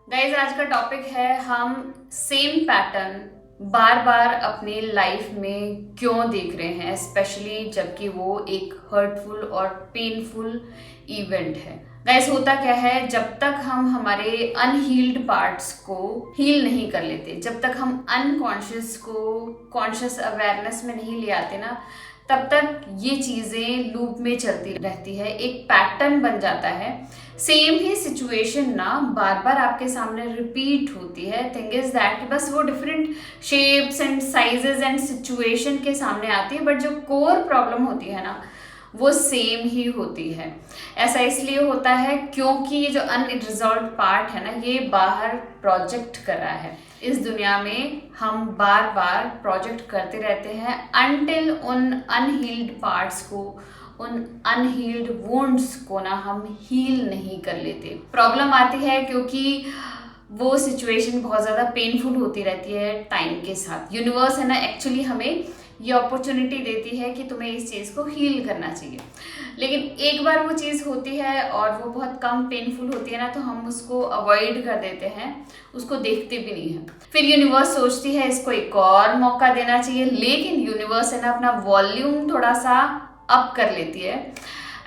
Guys आज का topic है हम सेम पैटर्न बार बार अपनी लाइफ में क्यों देख रहे हैं, स्पेशली जबकि वो एक हर्टफुल और पेनफुल इवेंट है। गाइज होता क्या है, जब तक हम हमारे अनहील्ड पार्ट्स को हील नहीं कर लेते, जब तक हम अनकॉन्शियस को कॉन्शियस अवेयरनेस में नहीं ले आते ना, तब तक ये चीजें लूप में चलती रहती है, एक पैटर्न बन जाता है। सेम ही सिचुएशन ना बार बार आपके सामने रिपीट होती है। थिंग इज दैट कि बस वो different shapes and sizes and situation के सामने आती है, बट जो कोर प्रॉब्लम होती है ना वो सेम ही होती है। ऐसा इसलिए होता है क्योंकि ये जो अनरिजॉल्व पार्ट है ना, ये बाहर प्रोजेक्ट कर रहा है। इस दुनिया में हम बार बार प्रोजेक्ट करते रहते हैं अनटिल उन अनहील्ड पार्ट्स को, उन अनहील्ड वुंड्स को ना हम हील नहीं कर लेते। प्रॉब्लम आती है क्योंकि वो सिचुएशन बहुत ज़्यादा पेनफुल होती रहती है टाइम के साथ। यूनिवर्स है ना एक्चुअली हमें ये अपॉर्चुनिटी देती है कि तुम्हें इस चीज़ को हील करना चाहिए, लेकिन एक बार वो चीज़ होती है और वो बहुत कम पेनफुल होती है ना, तो हम उसको अवॉइड कर देते हैं, उसको देखते भी नहीं हैं। फिर यूनिवर्स सोचती है इसको एक और मौका देना चाहिए, लेकिन यूनिवर्स है ना अपना वॉल्यूम थोड़ा सा अप कर लेती है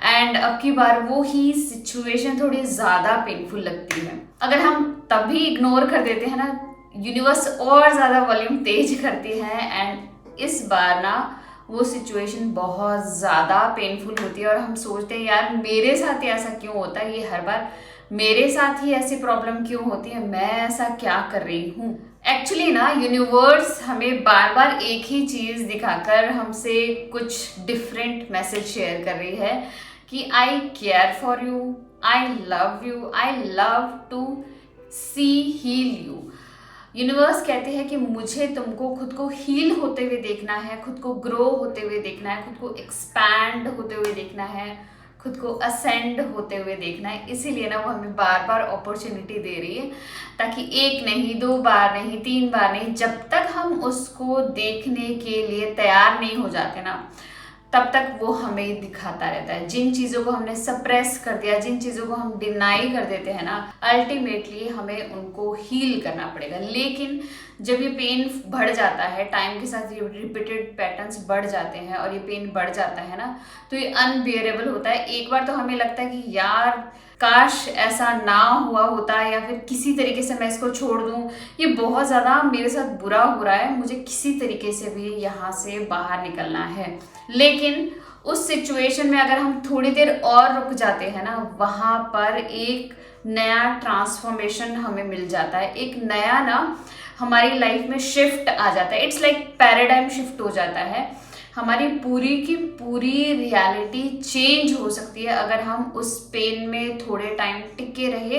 एंड अब की बार वो ही सिचुएशन थोड़ी ज़्यादा पेनफुल लगती है। अगर हम तभी इग्नोर कर देते हैं ना, यूनिवर्स और ज़्यादा वॉल्यूम तेज करती है एंड इस बार ना वो सिचुएशन बहुत ज़्यादा पेनफुल होती है और हम सोचते हैं यार मेरे साथ ही ऐसा क्यों होता है, ये हर बार मेरे साथ ही ऐसी प्रॉब्लम क्यों होती है, मैं ऐसा क्या कर रही हूँ। एक्चुअली ना यूनिवर्स हमें बार बार एक ही चीज़ दिखाकर हमसे कुछ डिफरेंट मैसेज शेयर कर रही है कि I care for you, I love you, I love to see heal you. Universe कहते हैं कि मुझे तुमको खुद को हील होते हुए देखना है, खुद को ग्रो होते हुए देखना है, खुद को एक्सपैंड होते हुए देखना है, खुद को असेंड होते हुए देखना है। इसीलिए ना वो हमें बार बार अपॉर्चुनिटी दे रही है, ताकि एक नहीं, दो बार नहीं, तीन बार नहीं, जब तक हम उसको देखने के लिए तैयार नहीं हो जाते ना, तब तक वो हमें दिखाता रहता है। जिन चीज़ों को हमने सप्रेस कर दिया, जिन चीज़ों को हम डिनाई कर देते हैं ना, अल्टीमेटली हमें उनको हील करना पड़ेगा। लेकिन जब ये पेन बढ़ जाता है, टाइम के साथ ये रिपीटेड पैटर्न्स बढ़ जाते हैं और ये पेन बढ़ जाता है ना, तो ये अनबियरेबल होता है। एक बार तो हमें लगता है कि यार काश ऐसा ना हुआ होता, या फिर किसी तरीके से मैं इसको छोड़ दूं, ये बहुत ज़्यादा मेरे साथ बुरा हो रहा है, मुझे किसी तरीके से भी यहाँ से बाहर निकलना है। लेकिन उस सिचुएशन में अगर हम थोड़ी देर और रुक जाते हैं ना, वहाँ पर एक नया ट्रांसफॉर्मेशन हमें मिल जाता है, एक नया ना हमारी लाइफ में शिफ्ट आ जाता है। इट्स लाइक पैराडाइम शिफ्ट हो जाता है। हमारी पूरी की पूरी रियलिटी चेंज हो सकती है अगर हम उस पेन में थोड़े टाइम टिके रहे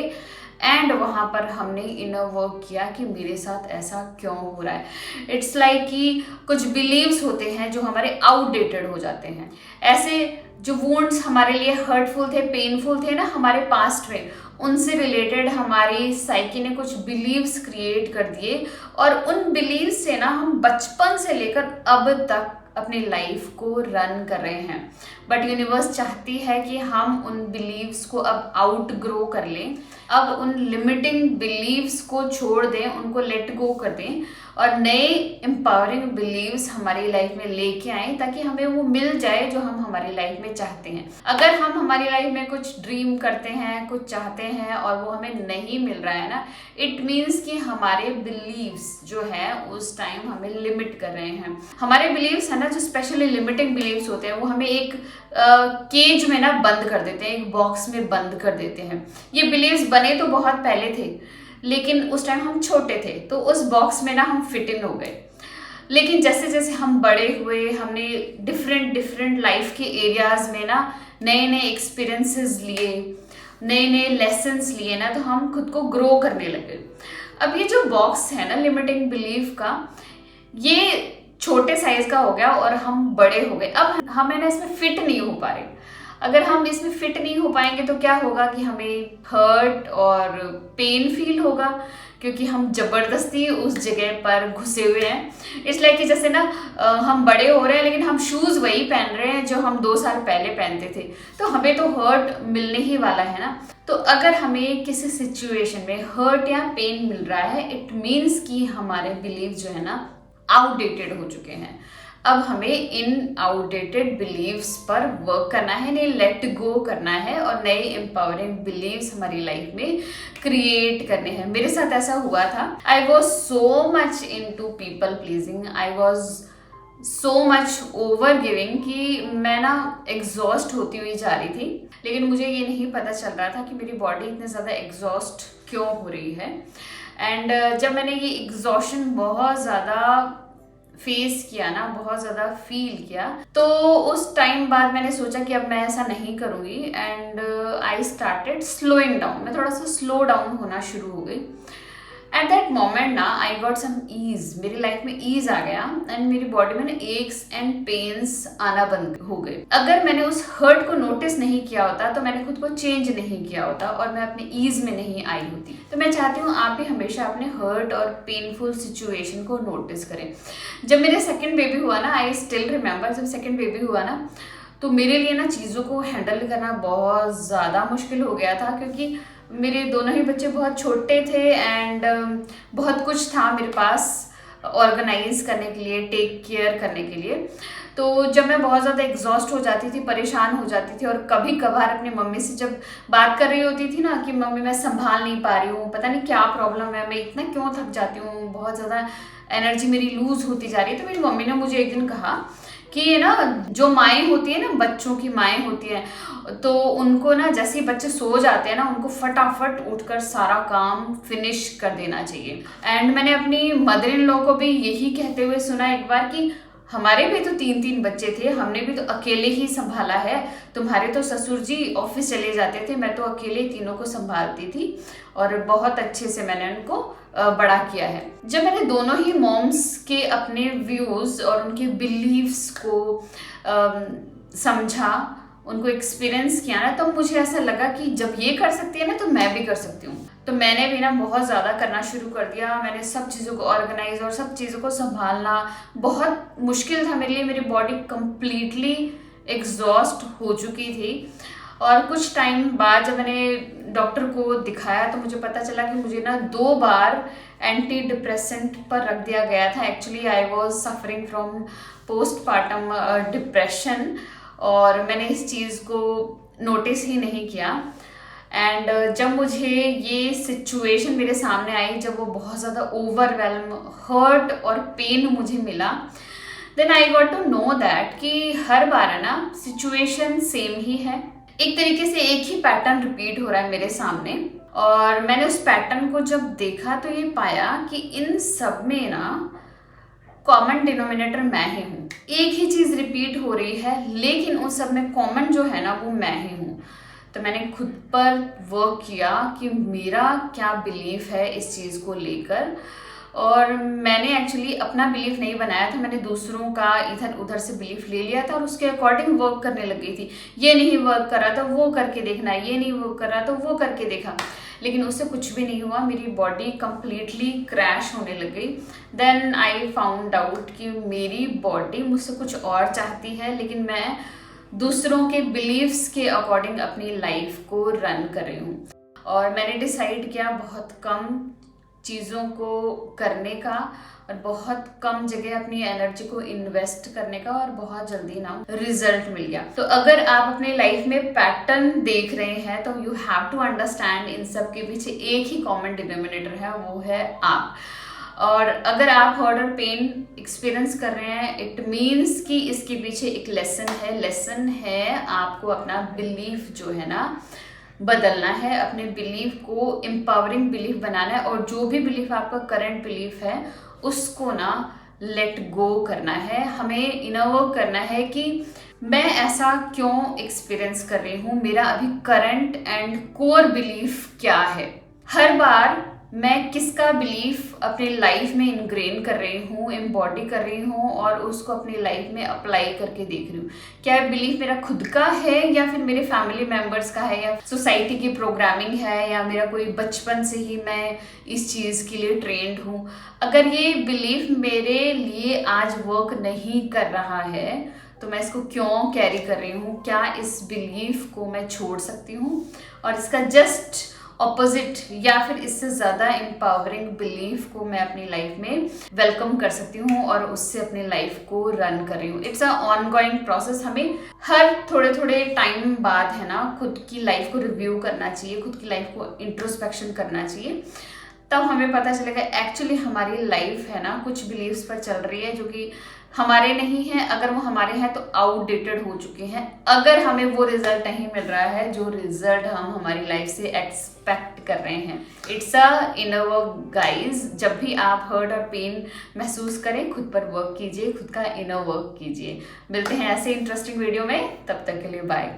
एंड वहाँ पर हमने इनर वर्क किया कि मेरे साथ ऐसा क्यों हो रहा है। इट्स लाइक कि कुछ बिलीव्स होते हैं जो हमारे आउटडेटेड हो जाते हैं। ऐसे जो वुंड्स हमारे लिए हर्टफुल थे, पेनफुल थे ना हमारे पास्ट में, उनसे रिलेटेड हमारी साइकी ने कुछ बिलीव्स क्रिएट कर दिए और उन बिलीव्स से ना हम बचपन से लेकर अब तक अपनी लाइफ को रन कर रहे हैं। बट यूनिवर्स चाहती है कि हम उन बिलीव्स को अब आउट ग्रो कर लें, अब उन लिमिटिंग बिलीव्स को छोड़ दें, उनको लेट गो कर दें और नए एम्पावरिंग बिलीव्स हमारी लाइफ में लेके आए, ताकि हमें वो मिल जाए जो हम हमारी लाइफ में चाहते हैं। अगर हम हमारी लाइफ में कुछ ड्रीम करते हैं, कुछ चाहते हैं और वो हमें नहीं मिल रहा है ना, इट मीन्स कि हमारे बिलीव्स जो है उस टाइम हमें लिमिट कर रहे हैं। हमारे बिलीव्स है ना, जो स्पेशली लिमिटिंग बिलीव्स होते हैं, वो हमें एक केज में ना बंद कर देते हैं, एक बॉक्स में बंद कर देते हैं। ये बिलीव्स बने तो बहुत पहले थे, लेकिन उस टाइम हम छोटे थे, तो उस बॉक्स में ना हम फिट इन हो गए। लेकिन जैसे जैसे हम बड़े हुए, हमने डिफरेंट लाइफ के एरियाज में ना नए नए एक्सपीरियंसेस लिए, नए नए लेसन्स लिए ना, तो हम खुद को ग्रो करने लगे। अब ये जो बॉक्स है ना लिमिटिंग बिलीफ का, ये छोटे साइज का हो गया और हम बड़े हो गए। अब हमें ना इसमें फिट नहीं हो पा रहे। अगर हम इसमें फिट नहीं हो पाएंगे तो क्या होगा कि हमें हर्ट और पेन फील होगा, क्योंकि हम जबरदस्ती उस जगह पर घुसे हुए हैं। इसलिए कि जैसे ना हम बड़े हो रहे हैं लेकिन हम शूज वही पहन रहे हैं जो हम 2 साल पहले पहनते थे, तो हमें तो हर्ट मिलने ही वाला है ना। तो अगर हमें किसी सिचुएशन में हर्ट या पेन मिल रहा है, इट मीन्स कि हमारे बिलीव जो है ना आउटडेटेड हो चुके हैं। अब हमें इन आउटडेटेड बिलीव्स पर वर्क करना है, इन्हें लेट गो करना है और नए एम्पावरिंग बिलीव्स हमारी लाइफ में क्रिएट करने हैं। मेरे साथ ऐसा हुआ था। I was so much into people pleasing, I was so much over giving कि मैं ना एग्जॉस्ट होती हुई जा रही थी, लेकिन मुझे ये नहीं पता चल रहा था कि मेरी बॉडी इतने ज़्यादा एग्जॉस्ट क्यों हो रही है। एंड जब मैंने ये एग्जॉशन बहुत ज़्यादा फेस किया ना, बहुत ज़्यादा फील किया, तो उस टाइम बाद मैंने सोचा कि अब मैं ऐसा नहीं करूँगी। And I started slowing down, मैं थोड़ा सा स्लो डाउन होना शुरू हो गई। एट दैट मोमेंट ना आई गॉट सम ईज, मेरी लाइफ में ईज आ गया एंड मेरी बॉडी में ना एक्स एंड पेन्स आना बंद हो गए। अगर मैंने उस हर्ट को नोटिस नहीं किया होता तो मैंने खुद को चेंज नहीं किया होता और मैं अपने ईज में नहीं आई होती। तो मैं चाहती हूँ आप भी हमेशा अपने हर्ट और पेनफुल सिचुएशन को नोटिस करें। जब मेरे सेकेंड बेबी हुआ ना, आई स्टिल रिमेंबर, जब सेकेंड बेबी हुआ ना तो मेरे लिए ना चीज़ों को हैंडल करना बहुत ज़्यादा मुश्किल हो गया था, क्योंकि मेरे दोनों ही बच्चे बहुत छोटे थे एंड बहुत कुछ था मेरे पास ऑर्गेनाइज करने के लिए, टेक केयर करने के लिए। तो जब मैं बहुत ज़्यादा एग्जॉस्ट हो जाती थी, परेशान हो जाती थी और कभी कभार अपनी मम्मी से जब बात कर रही होती थी ना कि मम्मी मैं संभाल नहीं पा रही हूँ, पता नहीं क्या प्रॉब्लम है, मैं इतना क्यों थक जाती हूँ, बहुत ज़्यादा एनर्जी मेरी लूज होती जा रही है, तो मेरी मम्मी ने मुझे एक दिन कहा कि ना जो माएँ होती है ना, बच्चों की माएँ होती हैं, तो उनको ना जैसे ही बच्चे सो जाते हैं ना, उनको फटाफट उठकर सारा काम फिनिश कर देना चाहिए। एंड मैंने अपनी मदर इन लॉ को भी यही कहते हुए सुना एक बार कि हमारे भी तो 3-3 बच्चे थे, हमने भी तो अकेले ही संभाला है, तुम्हारे तो ससुर जी ऑफिस चले जाते थे, मैं तो अकेले तीनों को संभालती थी और बहुत अच्छे से मैंने उनको बड़ा किया है। जब मैंने दोनों ही मॉम्स के अपने व्यूज़ और उनके बिलीव्स को समझा, उनको एक्सपीरियंस किया ना, तो मुझे ऐसा लगा कि जब ये कर सकती है ना तो मैं भी कर सकती हूँ। तो मैंने भी ना बहुत ज़्यादा करना शुरू कर दिया। मैंने सब चीज़ों को ऑर्गेनाइज और सब चीज़ों को संभालना बहुत मुश्किल था मेरे लिए। मेरी बॉडी कंप्लीटली एग्जॉस्ट हो चुकी थी और कुछ टाइम बाद जब मैंने डॉक्टर को दिखाया तो मुझे पता चला कि मुझे ना 2 बार एंटी डिप्रेसेंट पर रख दिया गया था। Actually I was suffering from postpartum depression और मैंने इस चीज़ को नोटिस ही नहीं किया। एंड जब मुझे ये सिचुएशन मेरे सामने आई, जब वो बहुत ज़्यादा ओवरवेलम हर्ट और पेन मुझे मिला, then I got to know that कि हर बार ना सिचुएशन सेम ही है, एक तरीके से एक ही पैटर्न रिपीट हो रहा है मेरे सामने। और मैंने उस पैटर्न को जब देखा तो ये पाया कि इन सब में ना कॉमन डिनोमिनेटर मैं ही हूँ। एक ही चीज़ रिपीट हो रही है लेकिन उन सब में कॉमन जो है ना वो मैं ही हूँ। तो मैंने खुद पर वर्क किया कि मेरा क्या बिलीफ है इस चीज़ को लेकर, और मैंने एक्चुअली अपना बिलीफ नहीं बनाया था, मैंने दूसरों का इधर उधर से बिलीफ ले लिया था और उसके अकॉर्डिंग वर्क करने लग गई थी। ये नहीं वर्क कर रहा था वो करके देखना, ये नहीं वर्क कर रहा था वो करके देखा, लेकिन उससे कुछ भी नहीं हुआ। मेरी बॉडी कंप्लीटली क्रैश होने लग गई। देन आई फाउंड आउट कि मेरी बॉडी मुझसे कुछ और चाहती है, लेकिन मैं दूसरों के बिलीव्स के अकॉर्डिंग अपनी लाइफ को रन कर रही हूँ। और मैंने डिसाइड किया बहुत कम चीज़ों को करने का और बहुत कम जगह अपनी एनर्जी को इन्वेस्ट करने का, और बहुत जल्दी ना रिजल्ट मिल गया। तो अगर आप अपने लाइफ में पैटर्न देख रहे हैं तो यू हैव टू अंडरस्टैंड इन सब के पीछे एक ही कॉमन डिनोमिनेटर है, वो है आप। और अगर आप हर्ट और पेन एक्सपीरियंस कर रहे हैं, इट मीन्स कि इसके पीछे एक लेसन है आपको अपना बिलीफ जो है ना बदलना है, अपने बिलीफ को एम्पावरिंग बिलीफ बनाना है, और जो भी बिलीफ आपका करंट बिलीफ है उसको ना लेट गो करना है। हमें इनर वर्क करना है कि मैं ऐसा क्यों एक्सपीरियंस कर रही हूँ, मेरा अभी करंट एंड कोर बिलीफ क्या है। हर बार मैं किसका बिलीफ अपनी लाइफ में इनग्रेन कर रही हूँ, एम्बॉडी कर रही हूँ और उसको अपनी लाइफ में अप्लाई करके देख रही हूँ। क्या बिलीफ मेरा खुद का है या फिर मेरे फैमिली मेम्बर्स का है, या सोसाइटी की प्रोग्रामिंग है, या मेरा कोई बचपन से ही मैं इस चीज़ के लिए ट्रेंड हूँ। अगर ये बिलीफ मेरे लिए आज वर्क नहीं कर रहा है तो मैं इसको क्यों कैरी कर रही हूँ, क्या इस बिलीफ को मैं छोड़ सकती हूँ और इसका जस्ट ऑपोजिट या फिर इससे ज़्यादा एम्पावरिंग बिलीफ को मैं अपनी लाइफ में वेलकम कर सकती हूँ और उससे अपनी लाइफ को रन कर रही हूँ। It's a ongoing process. हमें हर थोड़े थोड़े टाइम बाद है ना खुद की लाइफ को रिव्यू करना चाहिए, खुद की लाइफ को इंट्रोस्पेक्शन करना चाहिए। तब हमें पता चलेगा एक्चुअली हमारी लाइफ है ना कुछ बिलीव्स पर चल रही है जो कि हमारे नहीं है। अगर वो हमारे हैं तो आउटडेटेड हो चुके हैं। अगर हमें वो रिजल्ट नहीं मिल रहा है जो रिजल्ट हम हमारी लाइफ से एक्सपेक्ट कर रहे हैं। It's a inner work guys. जब भी आप हर्ट और पेन महसूस करें खुद पर वर्क कीजिए, खुद का इनर वर्क कीजिए। मिलते हैं ऐसे इंटरेस्टिंग वीडियो में, तब तक के लिए बाय।